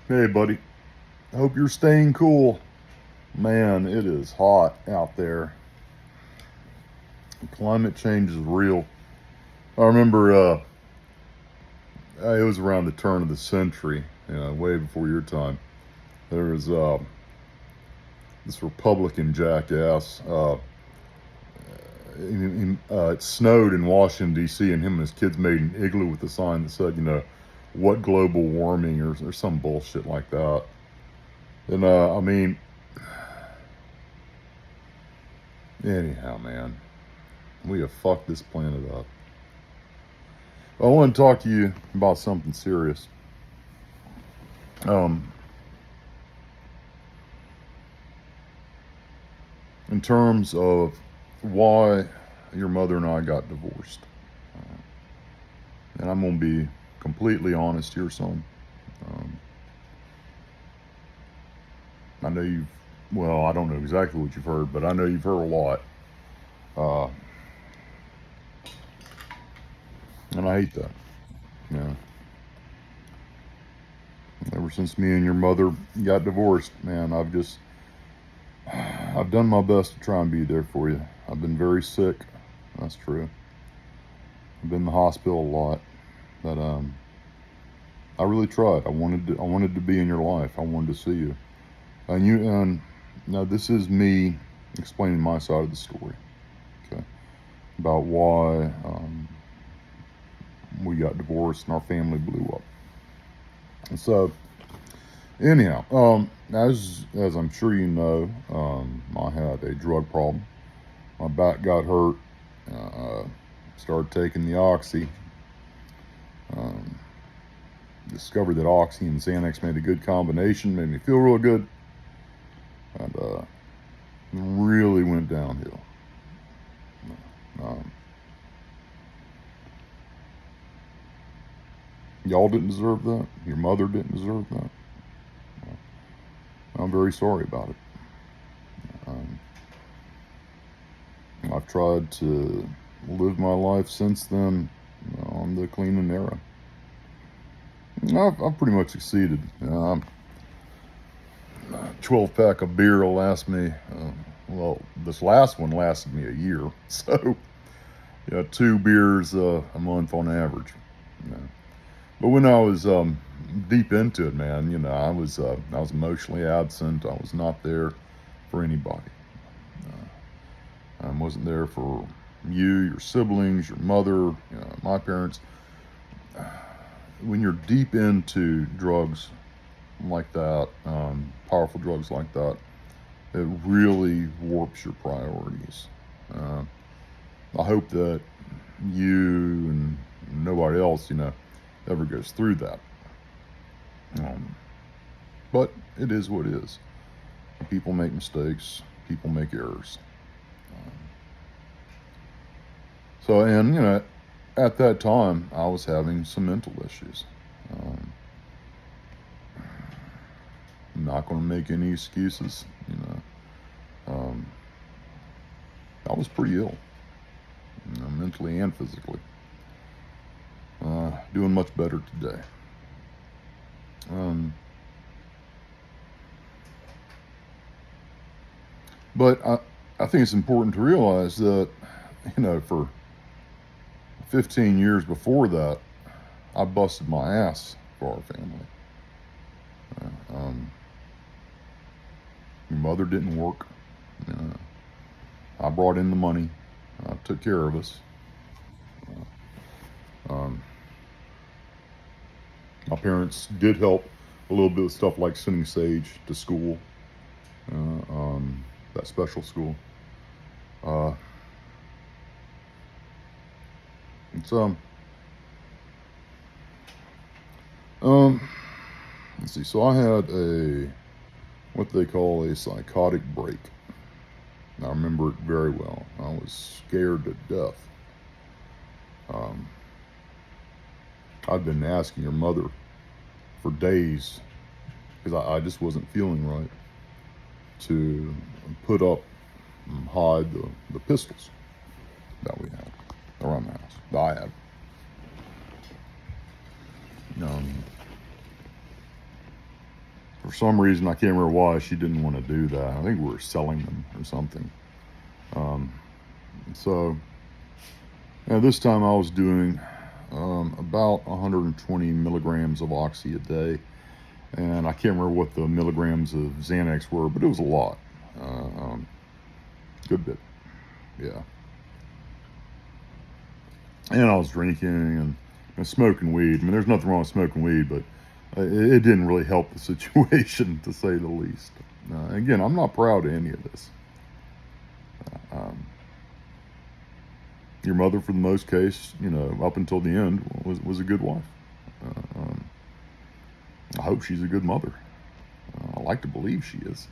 Hey, buddy. Hope you're staying cool. Man, it is hot out there. Climate change is real. I remember it was around the turn of the century, way before your time. There was this Republican jackass. It snowed in Washington, D.C., and him and his kids made an igloo with a sign that said, what global warming or some bullshit like that. And, anyhow, man, we have fucked this planet up. I want to talk to you about something serious. In terms of why your mother and I got divorced. And I'm going to be completely honest here, son. I know I don't know exactly what you've heard, but I know you've heard a lot. And I hate that. Ever since me and your mother got divorced, man, I've done my best to try and be there for you. I've been very sick. That's true. I've been in the hospital a lot. But I really tried. I wanted to be in your life. I wanted to see you. And now this is me explaining my side of the story. Okay. About why we got divorced and our family blew up. And so anyhow, as I'm sure you know, I had a drug problem. My back got hurt. Started taking the oxy. Discovered that oxy and Xanax made a good combination. Made me feel real good. And really went downhill. Y'all didn't deserve that. Your mother didn't deserve that. I'm very sorry about it. I've tried to live my life since then on the clean and narrow. I've pretty much succeeded. 12 pack of beer will last me, this last one lasted me a year. So, 2 beers a month on average. But when I was deep into it, man, I was emotionally absent. I was not there for anybody. I wasn't there for you, your siblings, your mother, my parents. When you're deep into drugs like that, powerful drugs like that, it really warps your priorities. I hope that you and nobody else, ever goes through that. But it is what it is. People make mistakes. People make errors. At that time, I was having some mental issues. I'm not going to make any excuses. I was pretty ill, mentally and physically. Doing much better today. But I think it's important to realize that, for 15 years before that, I busted my ass for our family. Your mother didn't work. I brought in the money. I took care of us. My parents did help a little bit with stuff like sending Sage to school, that special school. It's let's see. So I had what they call a psychotic break. I remember it very well. I was scared to death. I'd been asking your mother for days, because I just wasn't feeling right, to put up and hide the pistols that we had around the house, that I had. For some reason, I can't remember why she didn't want to do that. I think we were selling them or something. So, yeah, this time I was doing about 120 milligrams of Oxy a day. And I can't remember what the milligrams of Xanax were, but it was a lot. Good bit. Yeah. And I was drinking and smoking weed. I mean, there's nothing wrong with smoking weed, but it didn't really help the situation, to say the least. Again, I'm not proud of any of this. Your mother, for the most case, up until the end, was a good wife. I hope she's a good mother. I like to believe she is.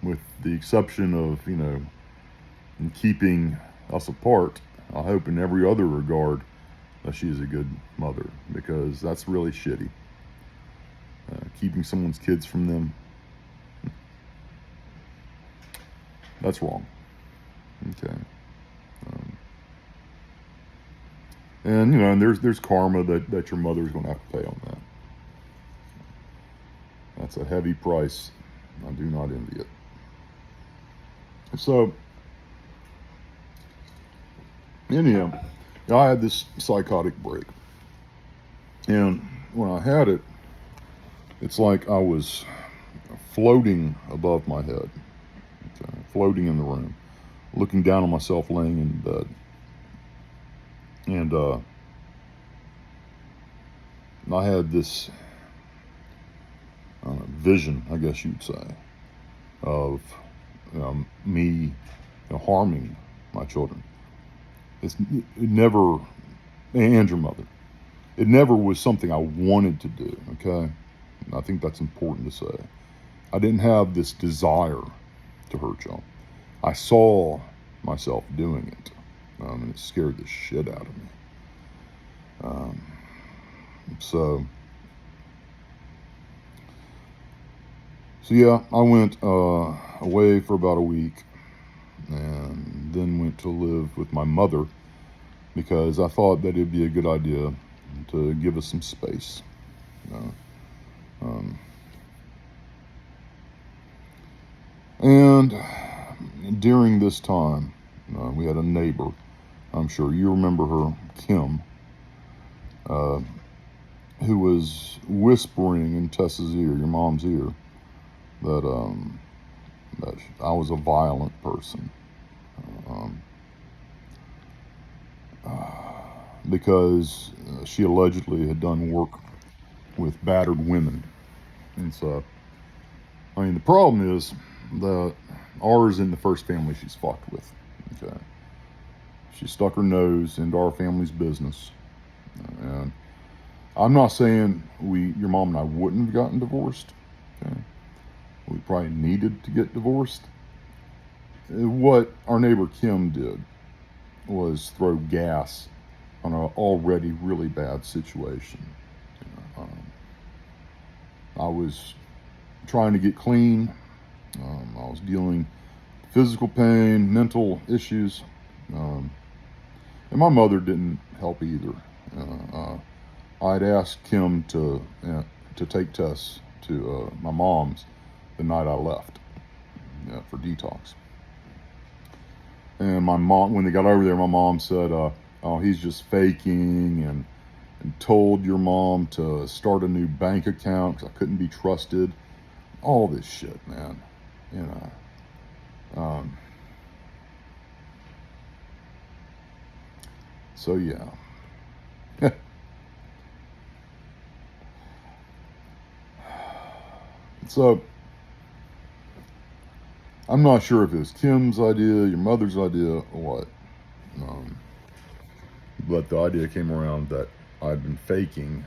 With the exception of, in keeping us apart, I hope in every other regard that she is a good mother, because that's really shitty. Keeping someone's kids from them, that's wrong. Okay. And there's karma that your mother's going to have to pay on that. That's a heavy price. I do not envy it. So, anyhow, I had this psychotic break. And when I had it, it's like I was floating above my head, floating in the room, looking down on myself laying in bed. And I had this vision, I guess you'd say, of me harming my children. It never, and your mother, it never was something I wanted to do, okay? And I think that's important to say. I didn't have this desire to hurt y'all. I saw myself doing it, and it scared the shit out of me. So yeah, I went away for about a week, and then went to live with my mother, because I thought that it'd be a good idea to give us some space. And during this time, we had a neighbor. I'm sure you remember her, Kim, who was whispering in Tessa's ear, your mom's ear, that I was a violent person, because she allegedly had done work with battered women. And so, the problem is that ours in the first family she's fucked with. Okay, she stuck her nose into our family's business, and I'm not saying your mom and I wouldn't have gotten divorced. Okay, we probably needed to get divorced. What our neighbor Kim did was throw gas on an already really bad situation. I was trying to get clean. I was dealing with physical pain, mental issues, and my mother didn't help either. I'd asked Kim to take Tess to my mom's the night I left for detox. And my mom, when they got over there, my mom said, "Oh, he's just faking," and told your mom to start a new bank account because I couldn't be trusted. All this shit, man. So yeah. So I'm not sure if it was Kim's idea, your mother's idea, or what. But the idea came around that I'd been faking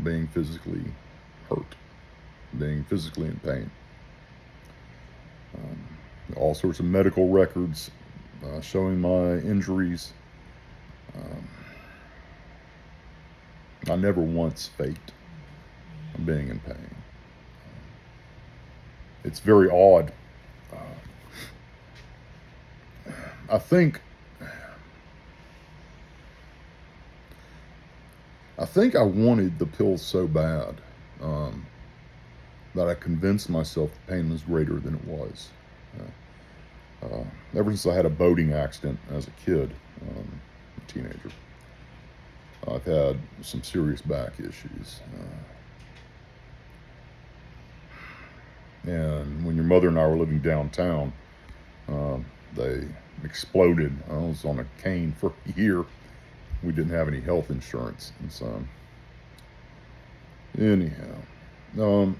being physically hurt, being physically in pain. All sorts of medical records showing my injuries. I never once faked being in pain. It's very odd. I think I wanted the pill so bad that I convinced myself the pain was greater than it was. Ever since I had a boating accident as a kid, a teenager, I've had some serious back issues. And when your mother and I were living downtown, they exploded. I was on a cane for a year. We didn't have any health insurance. And so, anyhow,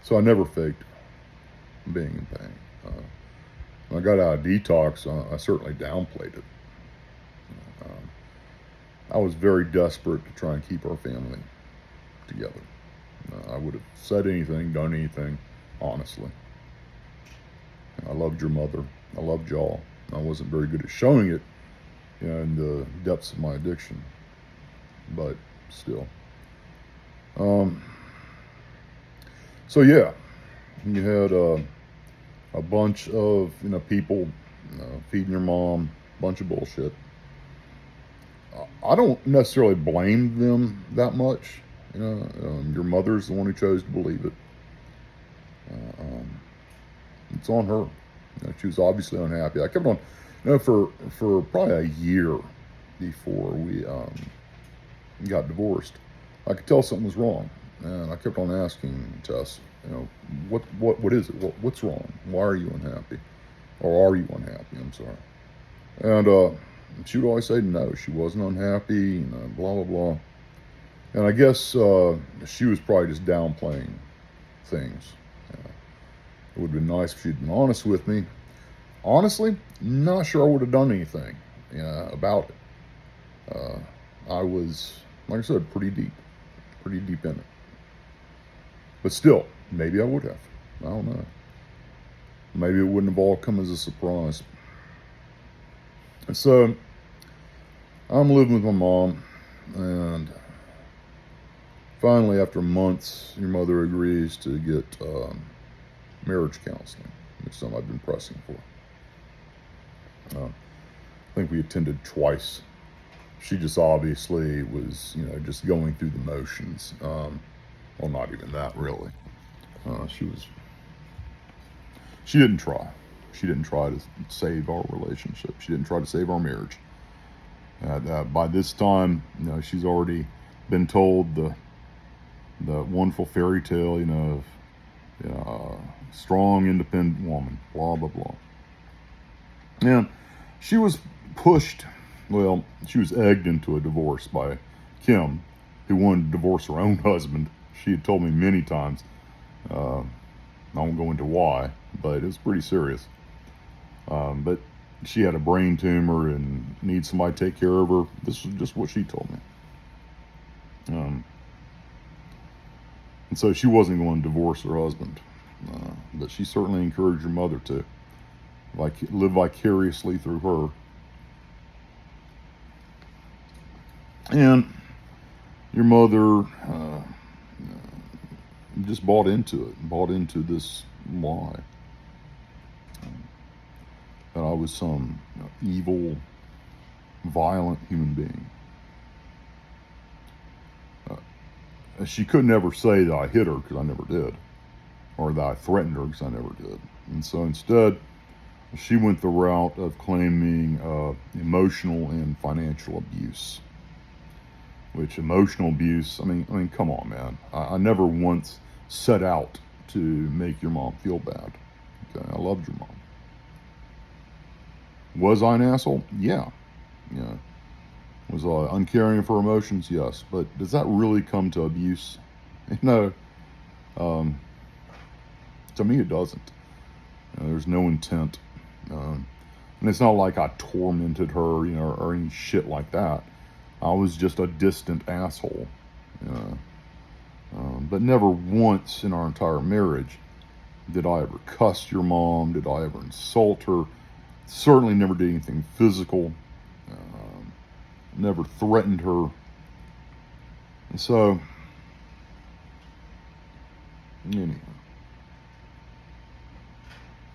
so I never faked being in pain. When I got out of detox, I certainly downplayed it. I was very desperate to try and keep our family together. I would have said anything, done anything, honestly. I loved your mother. I loved y'all. I wasn't very good at showing it, in the depths of my addiction, but still. So yeah, you had a bunch of people feeding your mom a bunch of bullshit. I don't necessarily blame them that much. Your mother's the one who chose to believe it. It's on her. She was obviously unhappy. I kept on, for probably a year before we got divorced. I could tell something was wrong, and I kept on asking Tess, what is it? What's wrong? Why are you unhappy? Or are you unhappy? I'm sorry. And she would always say no, she wasn't unhappy, blah, blah, blah. And I guess she was probably just downplaying things. It would have been nice if she'd been honest with me. Honestly, not sure I would have done anything about it. I was, like I said, pretty deep in it. But still, maybe I would have. I don't know. Maybe it wouldn't have all come as a surprise. And so, I'm living with my mom, and finally, after months, your mother agrees to get marriage counseling, which is something I've been pressing for. I think we attended twice. She just obviously was, just going through the motions. Well, not even that, really. She didn't try. She didn't try to save our relationship. She didn't try to save our marriage. By this time, she's already been told the wonderful fairy tale, of strong, independent woman, blah, blah, blah. And she was pushed, she was egged into a divorce by Kim, who wanted to divorce her own husband. She had told me many times. I won't go into why, but it was pretty serious. But she had a brain tumor and needs somebody to take care of her. This was just what she told me. And so she wasn't going to divorce her husband. But she certainly encouraged her mother to live vicariously through her. And your mother just bought into this lie. That I was some evil, violent human being. She could never say that I hit her, because I never did. Or that I threatened her, because I never did. And so instead, she went the route of claiming emotional and financial abuse. Which emotional abuse, I mean, come on, man. I never once set out to make your mom feel bad. Okay, I loved your mom. Was I an asshole? Yeah. Was I uncaring of her emotions? Yes. But does that really come to abuse? To me it doesn't. There's no intent. And it's not like I tormented her, or any shit like that. I was just a distant asshole. But never once in our entire marriage did I ever cuss your mom, did I ever insult her. Certainly never did anything physical. Never threatened her. And so, anyhow.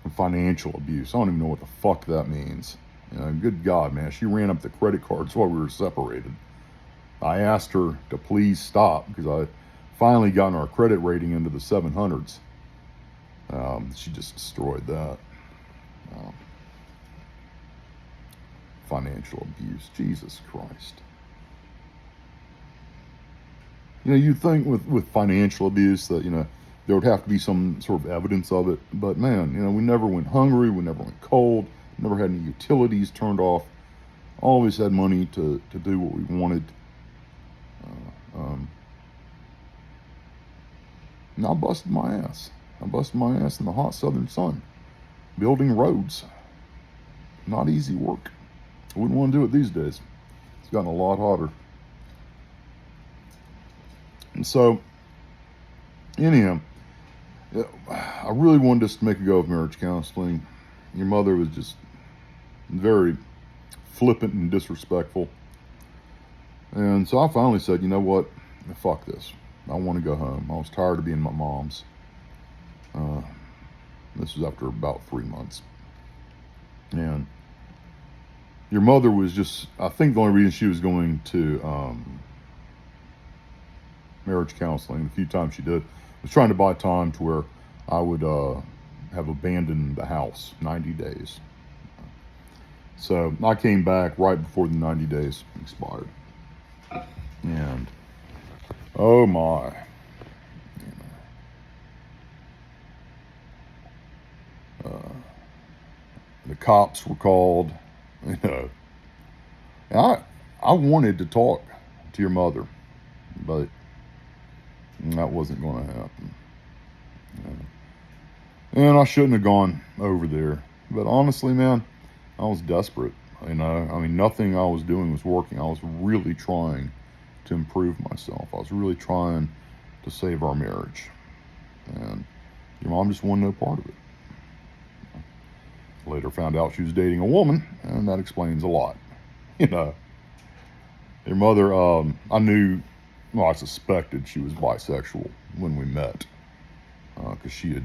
And financial abuse. I don't even know what the fuck that means. Good God, man. She ran up the credit cards while we were separated. I asked her to please stop because I finally gotten our credit rating into the 700s. She just destroyed that. Um, Financial abuse. Jesus Christ. You know, you'd think with financial abuse that, you know, there would have to be some sort of evidence of it. But man, you know, we never went hungry. We never went cold. Never had any utilities turned off. Always had money to do what we wanted. And I busted my ass. I busted my ass in the hot southern sun, building roads. Not easy work. I wouldn't want to do it these days. It's gotten a lot hotter. And so, anyhow, I really wanted us to make a go of marriage counseling. Your mother was just very flippant and disrespectful. And so I finally said, you know what? Fuck this. I want to go home. I was tired of being my mom's. This was after about 3 months. And your mother was just, I think the only reason she was going to marriage counseling, the few times she did, was trying to buy time to where I would have abandoned the house 90 days. So I came back right before the 90 days expired. And, oh my. The cops were called, you know. And I wanted to talk to your mother, but that wasn't going to happen. And I shouldn't have gone over there. But honestly, man, I was desperate. You know, I mean, nothing I was doing was working. I was really trying to improve myself. I was really trying to save our marriage. And your mom just wanted no part of it. Later found out she was dating a woman, and that explains a lot. You know, your mother, I knew, well, I suspected she was bisexual when we met, because she had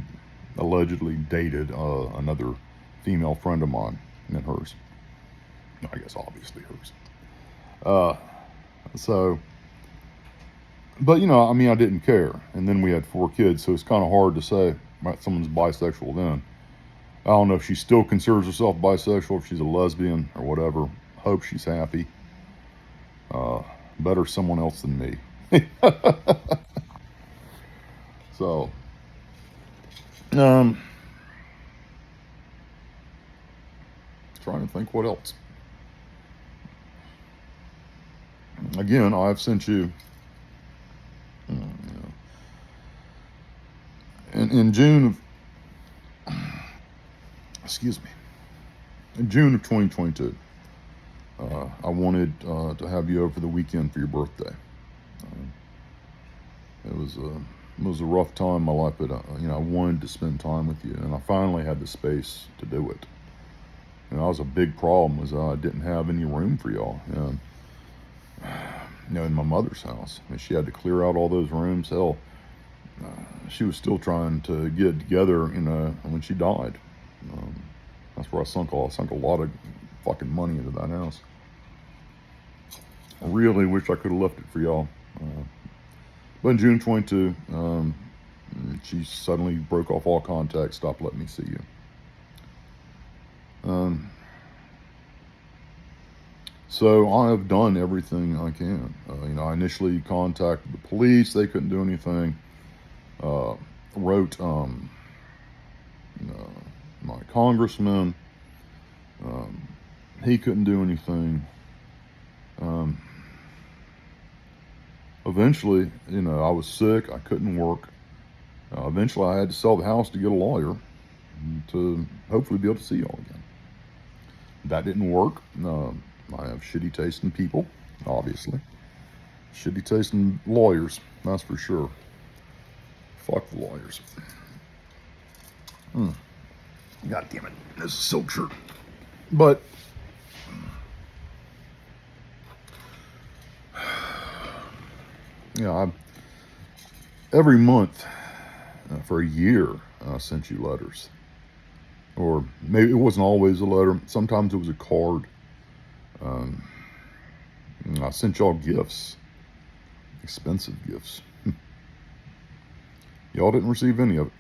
allegedly dated another female friend of mine and hers. I guess obviously hers. So, but you know, I mean, I didn't care. And then we had 4 kids, so it's kind of hard to say someone's bisexual then. I don't know if she still considers herself bisexual, if she's a lesbian or whatever. Hope she's happy. Better someone else than me. So, trying to think what else. Again, I've sent you, in June of, in June of 2022, I wanted to have you over for the weekend for your birthday. It was a rough time in my life, but you know, I wanted to spend time with you, and I finally had the space to do it. And that was a big problem, was I didn't have any room for y'all. And you know, in my mother's house, I mean, she had to clear out all those rooms. Hell, she was still trying to get it together, you know, when she died. That's where I sunk a lot of fucking money into that house. I really wish I could have left it for y'all. But in June 22, she suddenly broke off all contact, stopped letting me see you. So I have done everything I can. You know, I initially contacted the police. They couldn't do anything. Wrote, my congressman. He couldn't do anything. Eventually, you know, I was sick. I couldn't work. Eventually, I had to sell the house to get a lawyer to hopefully be able to see y'all again. That didn't work. I have shitty taste in people, obviously. Shitty taste in lawyers, that's for sure. Fuck the lawyers. God damn it, this is a silk shirt. But yeah, every month for a year I sent you letters. Or maybe it wasn't always a letter. Sometimes it was a card. I sent y'all gifts. Expensive gifts. Y'all didn't receive any of it.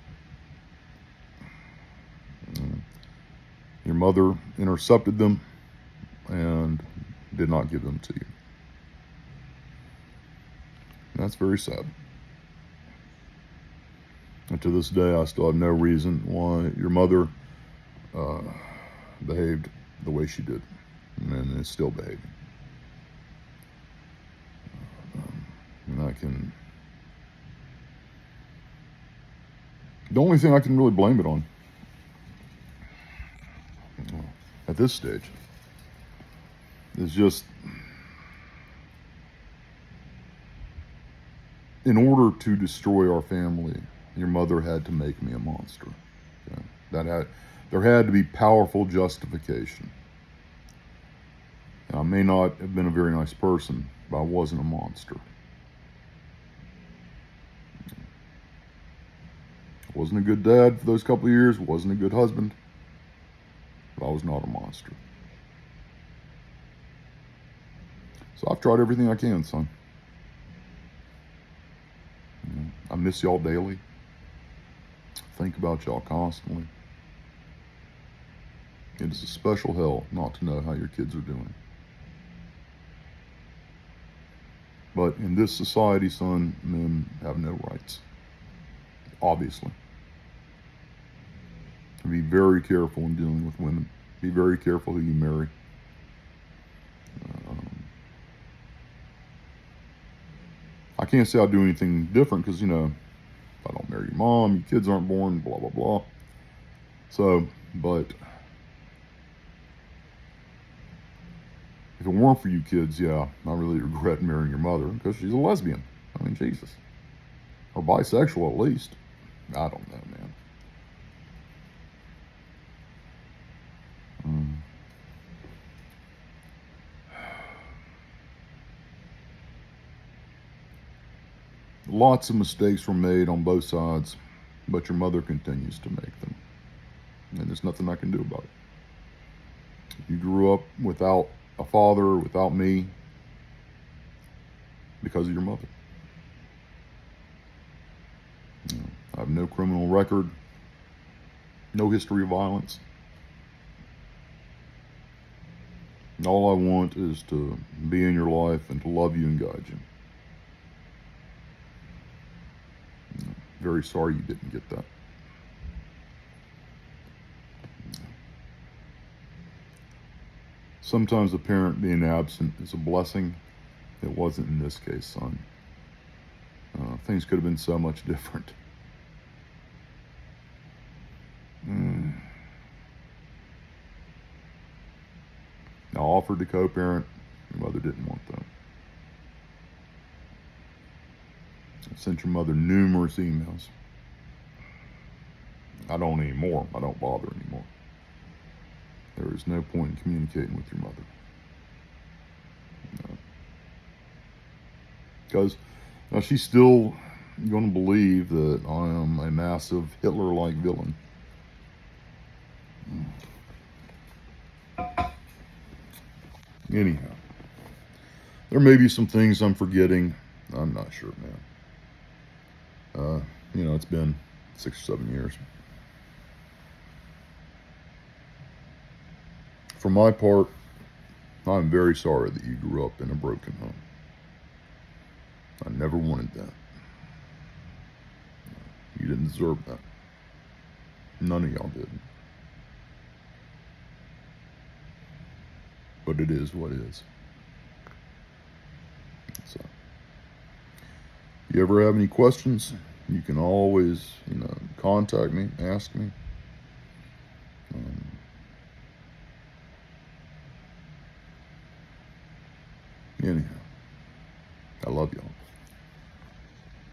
Your mother intercepted them and did not give them to you. That's very sad. And to this day, I still have no reason why your mother behaved the way she did, and is still behaving. And the only thing I can really blame it on at this stage is just, in order to destroy our family, your mother had to make me a monster. Okay? There had to be powerful justification. And I may not have been a very nice person, but I wasn't a monster. I wasn't a good dad for those couple of years, wasn't a good husband, but I was not a monster. So I've tried everything I can, son. I miss y'all daily. Think about y'all constantly. It is a special hell not to know how your kids are doing. But in this society, son, men have no rights. Obviously. Be very careful in dealing with women. Be very careful who you marry. I can't say I'll do anything different because, if I don't marry your mom, your kids aren't born, blah, blah, blah. So, but if it weren't for you kids, yeah, I really regret marrying your mother because she's a lesbian. I mean, Jesus. Or bisexual at least. I don't know, man. Lots of mistakes were made on both sides, but your mother continues to make them. And there's nothing I can do about it. You grew up without a father, without me, because of your mother. I have no criminal record, no history of violence. All I want is to be in your life and to love you and guide you. Very sorry you didn't get that. Sometimes a parent being absent is a blessing. It wasn't in this case, son. Things could have been so much different. I offered to co-parent. Your mother didn't want that. I sent your mother numerous emails. I don't anymore. I don't bother anymore. There is no point in communicating with your mother. No. Because now she's still going to believe that I am a massive Hitler-like villain. Anyhow, there may be some things I'm forgetting. I'm not sure, man. It's been 6 or 7 years. For my part, I'm very sorry that you grew up in a broken home. I never wanted that. You didn't deserve that. None of y'all did. But it is what it is. So, you ever have any questions, you can always, contact me, ask me. Anyhow, I love y'all.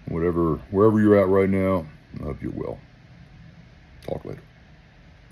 Wherever you're at right now, I hope you're well. Talk later.